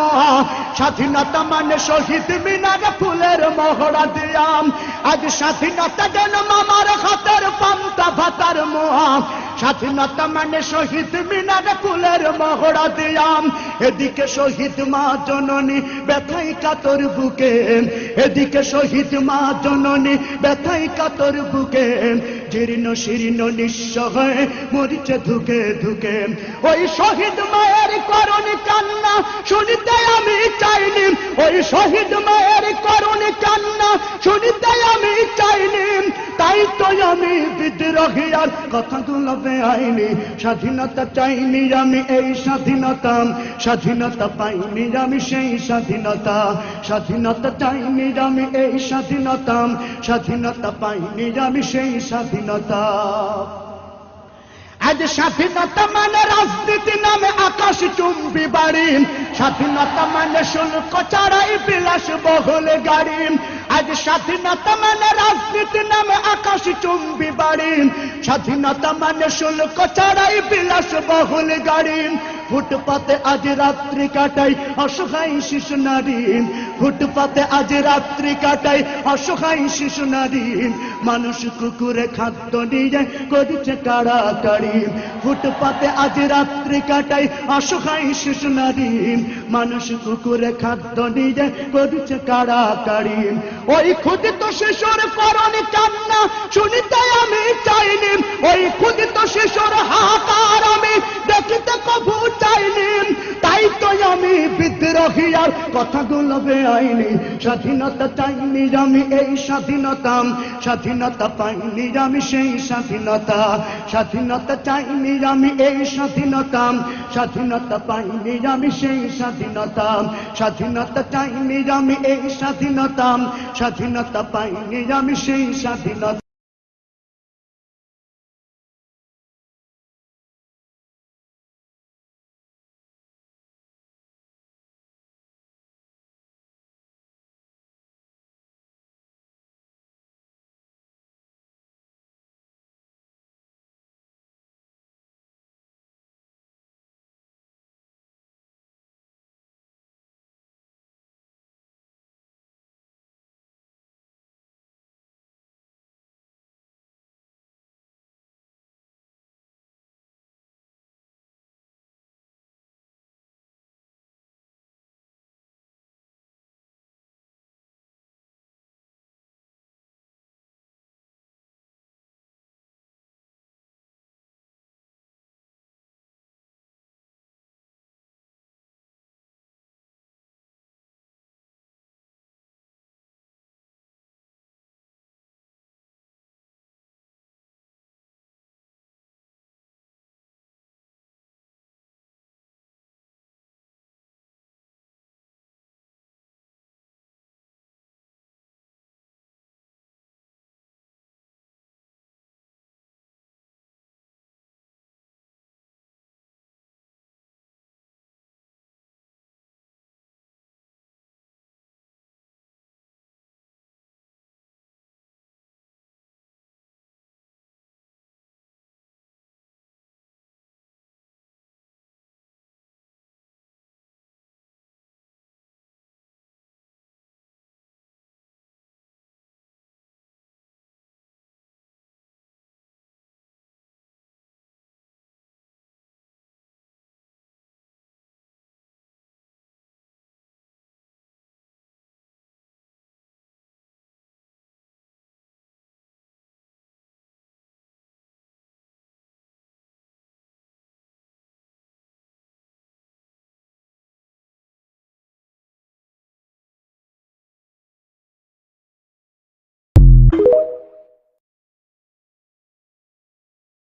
মোহা স্বাধীনতা মানে শহীদ মিনারে ফুলের মহড়া দিয়াম আজ স্বাধীনতা যেন মামার হাতের পান্তা ভাতার মোহা স্বাধীনতা মানে শহীদ মিনারে ফুলের মহড়া দিয়াম এদিকে শহীদ মা জননী ব্যথাই কাতর বুকে এদিকে শহীদ মা জননী ব্যথাই কাতর বুকে জীর্ণ শীর্ণ নিঃস্ব হয়ে মরিচে ধুকে ধুকে ওই শহীদ মায়ের করুণ কান্না শুনিতে আমি চাইনি ওই শহীদ মায়ের করুণ কান্না শুনিতে আমি চাইনি তাই তো আমি বিদ্রোহী আর কথাগুলো বেআইনি স্বাধীনতা চাইনি আমি এই স্বাধীনতা স্বাধীনতা পাইনি আমি সেই স্বাধীনতা স্বাধীনতা চাইনি আমি এই স্বাধীনতা স্বাধীনতা পাইনি আমি সেই স্বাধীনতা আজ স্বাধীনতা মানে রাজনীতি নামে আকাশ চুম্বি বাড়ি স্বাধীনতা মানে শুল্ক ছাড়াই বিলাস বহুল গাড়ি আজ স্বাধীনতা মানে রাজনীতি নামে আকাশ চুম্বি বাড়ি স্বাধীনতা মানে শুল্ক ছাড়াই বিলাস বহুল গাড়ি ফুটপাতে আজ রাত্রি কাটাই অসহায় শিশু নারী ফুটপাতে আজ রাত্রি কাটাই অসহায় শিশু নারী মানুষ কুকুরে খাদ্য নিয়ে করেছে কাড়াকাড়ি ফুটপাতে আজ রাত্রি কাটাই অসহায় শিশু নারী মানুষ কুকুরে খাদ্য নিয়ে করেছে কাড়াকাড়ি ওই ক্ষুদিত শিশুর করুণ কান্না শুনিতে আমি চাইনি ওই ক্ষুদিত শিশুর হাহাকার আমি দেখিতে কভু চাইনি তাই তো আমি বিদ্রোহী আর কথাগুলো বেআইনি স্বাধীনতা চাইনি আমি এই স্বাধীনতা স্বাধীনতা পাইনি আমি সেই স্বাধীনতা স্বাধীনতা চাইনি আমি এই স্বাধীনতা স্বাধীনতা পাইনি আমি সেই স্বাধীনতা স্বাধীনতা চাইনি আমি এই স্বাধীনতা স্বাধীনতা পাইনি আমি সেই স্বাধীনতা